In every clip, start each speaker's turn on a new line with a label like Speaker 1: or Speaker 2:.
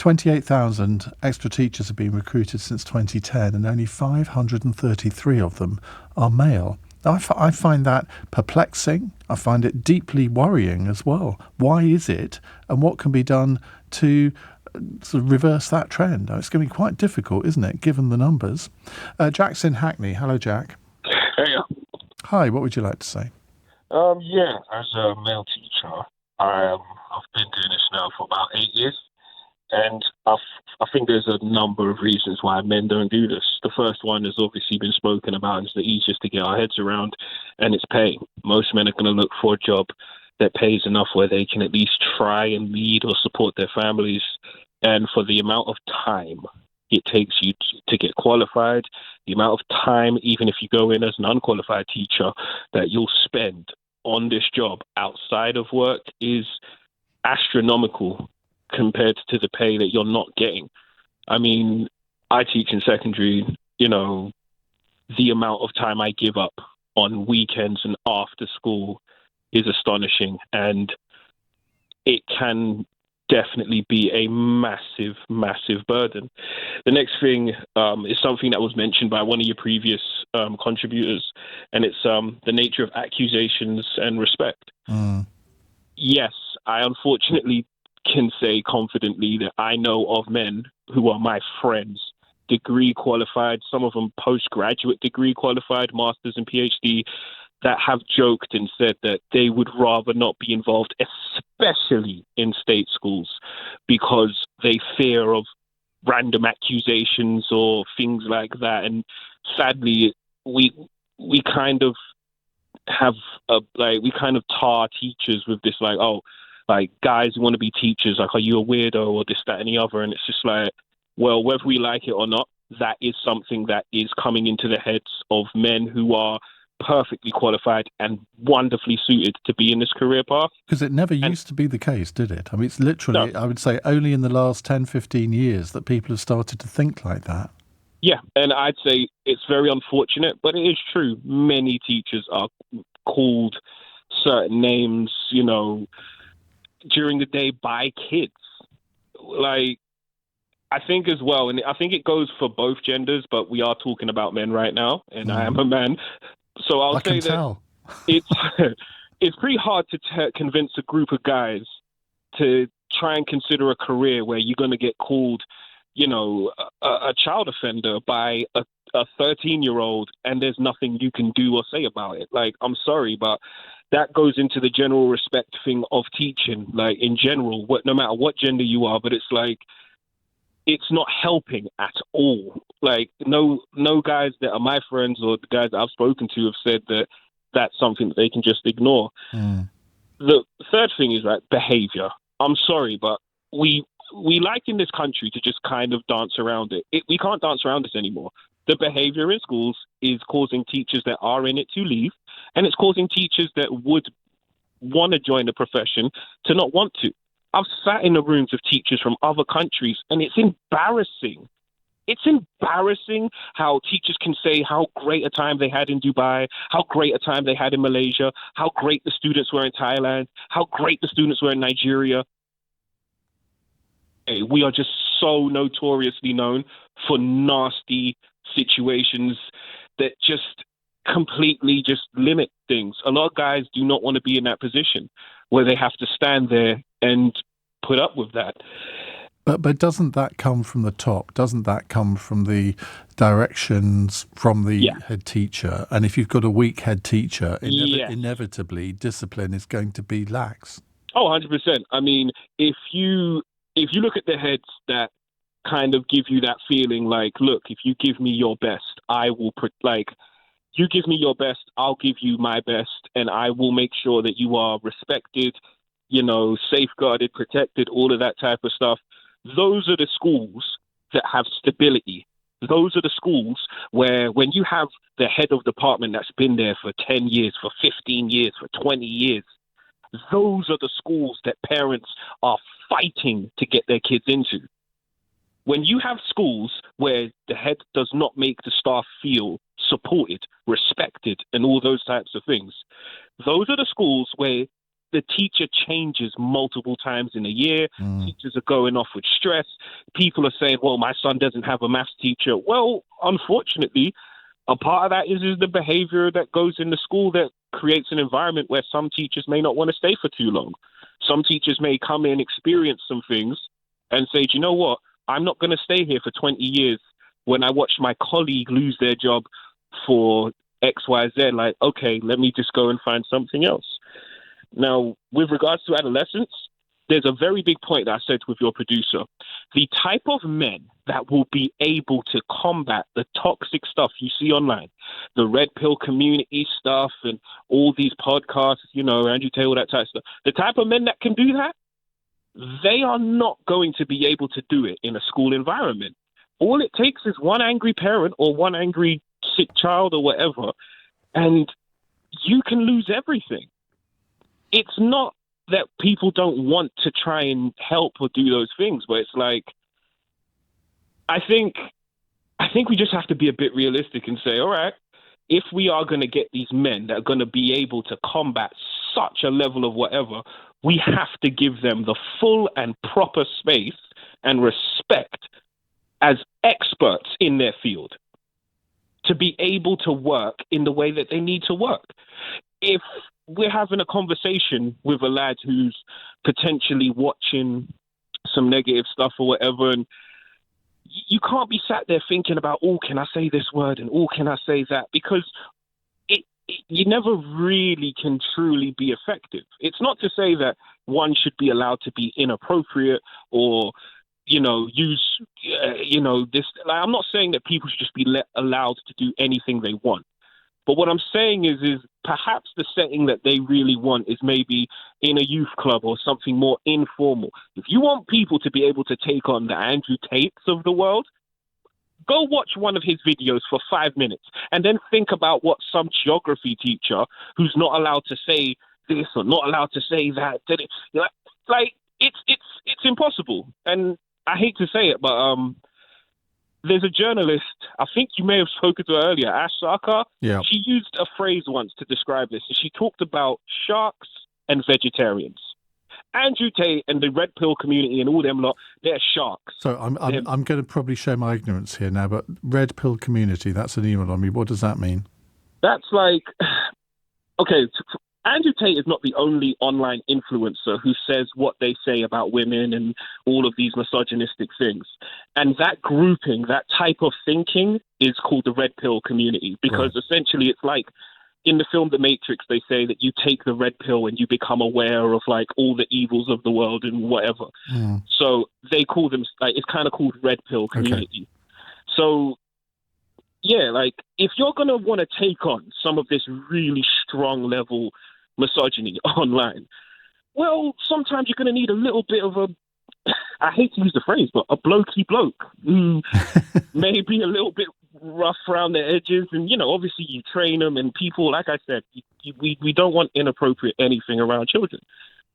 Speaker 1: 28,000 extra teachers have been recruited since 2010, and only 533 of them are male. Now, I find that perplexing. I find it deeply worrying as well. Why is it, and what can be done to sort of reverse that trend? It's going to be quite difficult, isn't it, given the numbers? Jack's in Hackney. Hello, Jack.
Speaker 2: Hey.
Speaker 1: Hi, what would you like to say?
Speaker 2: As a male teacher, I've been doing this now for about 8 years, and I think there's a number of reasons why men don't do this. The first one has obviously been spoken about. It's the easiest to get our heads around, and it's pay. Most men are going to look for a job that pays enough where they can at least try and lead or support their families, and for the amount of time it takes you to get qualified, the amount of time, even if you go in as an unqualified teacher, that you'll spend on this job outside of work is astronomical compared to the pay that you're not getting. I mean, I teach in secondary, the amount of time I give up on weekends and after school is astonishing, and it can definitely be a massive, massive burden. The next thing is something that was mentioned by one of your previous contributors, and it's the nature of accusations and respect. Yes, I unfortunately can say confidently that I know of men who are my friends, degree qualified, some of them postgraduate degree qualified, masters and PhD, that have joked and said that they would rather not be involved, especially in state schools, because they fear of random accusations or things like that. And sadly, we kind of have we kind of tar teachers with this, guys who want to be teachers, are you a weirdo or this, that, and the other? And it's just well, whether we like it or not, that is something that is coming into the heads of men who are perfectly qualified and wonderfully suited to be in this career path.
Speaker 1: Because it never used to be the case, did it? I mean, it's literally, no. I would say, only in the last 10, 15 years that people have started to think like that.
Speaker 2: Yeah, and I'd say it's very unfortunate, but it is true. Many teachers are called certain names, during the day by kids. I think as well, and I think it goes for both genders, but we are talking about men right now, and I am a man. So I'll say that it's pretty hard to convince a group of guys to try and consider a career where you're going to get called, a child offender by a 13-year-old, and there's nothing you can do or say about it. I'm sorry, but that goes into the general respect thing of teaching, in general, no matter what gender you are, but it's not helping at all. No guys that are my friends or the guys that I've spoken to have said that that's something that they can just ignore. The third thing is behaviour. I'm sorry, but we like in this country to just kind of dance around it. We can't dance around this anymore. The behaviour in schools is causing teachers that are in it to leave, and it's causing teachers that would want to join the profession to not want to. I've sat in the rooms of teachers from other countries, and it's embarrassing. It's embarrassing how teachers can say how great a time they had in Dubai, how great a time they had in Malaysia, how great the students were in Thailand, how great the students were in Nigeria. We are just so notoriously known for nasty situations that just completely just limit things. A lot of guys do not want to be in that position where they have to stand there and put up with that.
Speaker 1: But doesn't that come from the top? Doesn't that come from the directions from the head teacher? And if you've got a weak head teacher, inevitably discipline is going to be lax.
Speaker 2: Oh, 100%. I mean, if you look at the heads that kind of give you that feeling look, if you give me your best, I will you give me your best, I'll give you my best, and I will make sure that you are respected, safeguarded, protected, all of that type of stuff. Those are the schools that have stability. Those are the schools where when you have the head of department that's been there for 10 years, for 15 years, for 20 years, those are the schools that parents are fighting to get their kids into. When you have schools where the head does not make the staff feel supported, respected, and all those types of things, those are the schools where the teacher changes multiple times in a year. Teachers are going off with stress. People are saying, well, my son doesn't have a maths teacher. Well, unfortunately, a part of that is the behavior that goes in the school that creates an environment where some teachers may not want to stay for too long. Some teachers may come in, experience some things, and say, do you know what? I'm not going to stay here for 20 years when I watch my colleague lose their job for X, Y, Z. Like, okay, let me just go and find something else. Now, with regards to adolescence, there's a very big point that I said with your producer. The type of men that will be able to combat the toxic stuff you see online, the red pill community stuff and all these podcasts, Andrew Tate, all that type of stuff, the type of men that can do that, they are not going to be able to do it in a school environment. All it takes is one angry parent or one angry sick child or whatever, and you can lose everything. It's not that people don't want to try and help or do those things, but it's like, I think we just have to be a bit realistic and say, all right, if we are going to get these men that are going to be able to combat such a level of whatever, we have to give them the full and proper space and respect as experts in their field to be able to work in the way that they need to work. If we're having a conversation with a lad who's potentially watching some negative stuff or whatever, and you can't be sat there thinking about, oh, can I say this word and oh, can I say that? Because you never really can truly be effective. It's not to say that one should be allowed to be inappropriate or, use, this. Like, I'm not saying that people should just be allowed to do anything they want. But what I'm saying is perhaps the setting that they really want is maybe in a youth club or something more informal. If you want people to be able to take on the Andrew Tates of the world, go watch one of his videos for 5 minutes and then think about what some geography teacher who's not allowed to say this or not allowed to say that. It's impossible. And I hate to say it, but there's a journalist, I think you may have spoken to her earlier, Ash Sarkar.
Speaker 1: Yeah.
Speaker 2: She used a phrase once to describe this. She talked about sharks and vegetarians. Andrew Tate and the red pill community and all them lot, they're sharks.
Speaker 1: So I'm going to probably show my ignorance here now, but red pill community, that's an email on me. What does that mean? That's
Speaker 2: like, okay, Andrew Tate is not the only online influencer who says what they say about women and all of these misogynistic things. And that grouping, that type of thinking is called the red pill community because essentially it's like in the film The Matrix, they say that you take the red pill and you become aware of like all the evils of the world and whatever. So they call them, like, it's kind of called red pill community. Okay. So yeah, like if you're going to want to take on some of this really strong level misogyny online, well, sometimes you're going to need a little bit of a, I hate to use the phrase, but a blokey bloke who maybe a little bit rough around the edges. And, obviously you train them and people, like I said, we don't want inappropriate anything around children.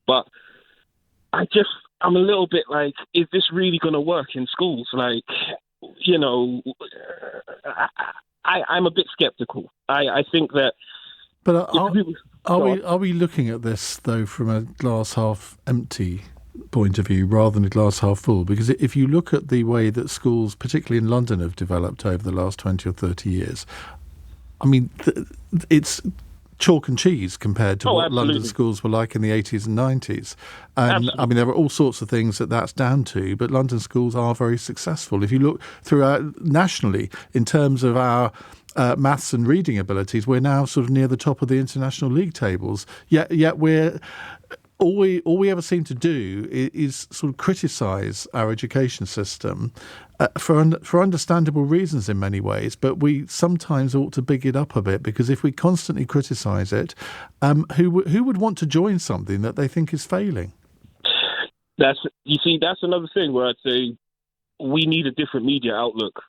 Speaker 2: But I'm a little bit like, is this really going to work in schools? Like, I'm a bit skeptical. I think that.
Speaker 1: But are we looking at this though from a glass half empty point of view rather than a glass half full? Because if you look at the way that schools, particularly in London, have developed over the last 20 or 30 years, I mean, it's chalk and cheese compared to what
Speaker 2: absolutely.
Speaker 1: London schools were like in the 80s and 90s. And
Speaker 2: absolutely.
Speaker 1: I mean, there are all sorts of things that's down to, but London schools are very successful. If you look throughout nationally in terms of our maths and reading abilities, we're now sort of near the top of the international league tables. Yet we're all we ever seem to do is sort of criticise our education system for understandable reasons in many ways. But we sometimes ought to big it up a bit, because if we constantly criticise it, who would want to join something that they think is failing?
Speaker 2: That's another thing where I'd say we need a different media outlook.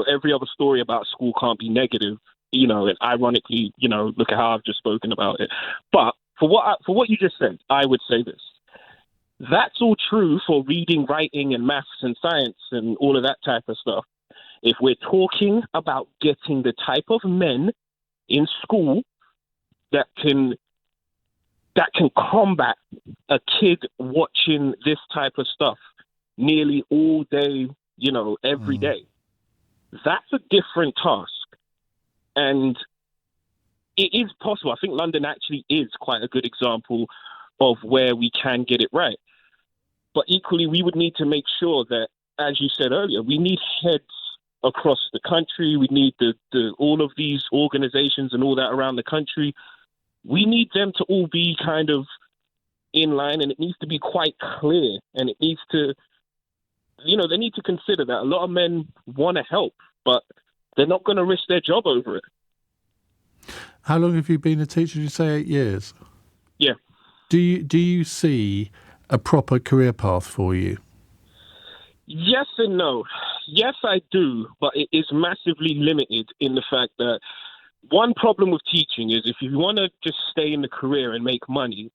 Speaker 2: Every other story about school can't be negative, and ironically, look at how I've just spoken about it. But for what you just said, I would say this. That's all true for reading, writing, and maths and science and all of that type of stuff. If we're talking about getting the type of men in school that can that can combat a kid watching this type of stuff nearly all day, every day. That's a different task. And it is possible. I think London actually is quite a good example of where we can get it right. But equally, we would need to make sure that, as you said earlier, we need heads across the country. We need all of these organizations and all that around the country. We need them to all be kind of in line, and it needs to be quite clear. And it needs to, they need to consider that a lot of men want to help, but they're not going to risk their job over it.
Speaker 1: How long have you been a teacher? Did you say 8 years?
Speaker 2: Yeah.
Speaker 1: Do you see a proper career path for you?
Speaker 2: Yes and no. Yes, I do, but it is massively limited in the fact that one problem with teaching is if you want to just stay in the career and make money,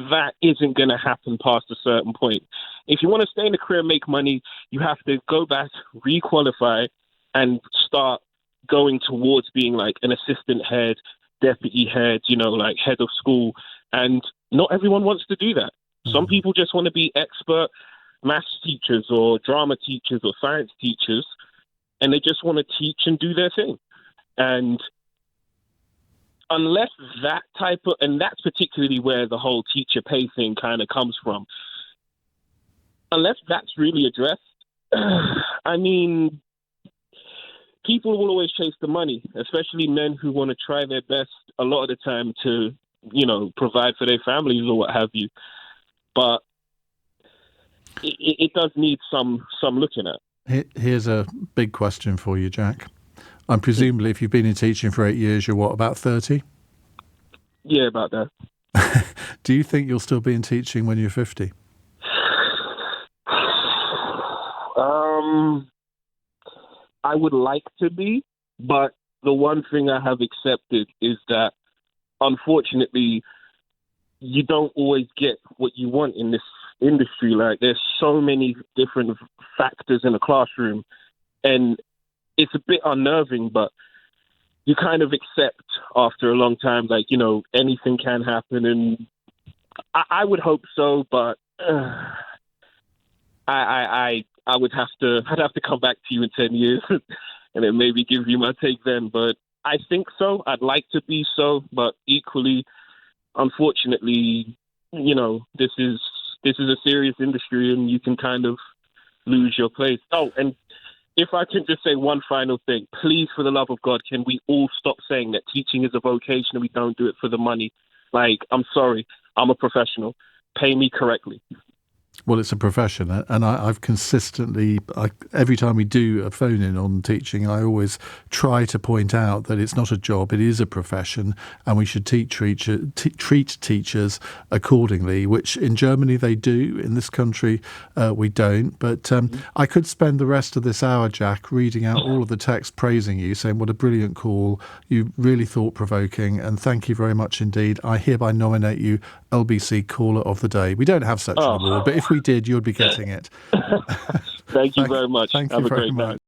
Speaker 2: that isn't going to happen past a certain point. If you want to stay in the career and make money, you have to go back, requalify, and start going towards being like an assistant head, deputy head, like head of school. And not everyone wants to do that. Some people just want to be expert maths teachers or drama teachers or science teachers, and they just want to teach and do their thing. And unless that and that's particularly where the whole teacher pay thing kind of comes from, unless that's really addressed, I mean, people will always chase the money, especially men who want to try their best a lot of the time to, provide for their families or what have you. But it does need some looking at.
Speaker 1: Here's a big question for you, Jack. And presumably, if you've been in teaching for 8 years, you're what, about 30?
Speaker 2: Yeah, about that.
Speaker 1: Do you think you'll still be in teaching when you're 50?
Speaker 2: I would like to be, but the one thing I have accepted is that, unfortunately, you don't always get what you want in this industry. Like, there's so many different factors in a classroom, and it's a bit unnerving, but you kind of accept after a long time, like, anything can happen. And I would hope so, but I'd have to come back to you in 10 years and then maybe give you my take then. But I think so. I'd like to be so, but equally, unfortunately, this is a serious industry and you can kind of lose your place. Oh, and if I can just say one final thing, please, for the love of God, can we all stop saying that teaching is a vocation and we don't do it for the money? Like, I'm sorry, I'm a professional. Pay me correctly.
Speaker 1: Well, it's a profession, and I've consistently, every time we do a phone-in on teaching, I always try to point out that it's not a job, it is a profession, and we should treat teachers accordingly, which in Germany they do. In this country, we don't. But I could spend the rest of this hour, Jack, reading out all of the text praising you, saying what a brilliant call, you really thought-provoking, and thank you very much indeed. I hereby nominate you LBC Caller of the Day. We don't have such an award, but if we did, you'd be getting it.
Speaker 2: Thank you very much.
Speaker 1: Thank you very much.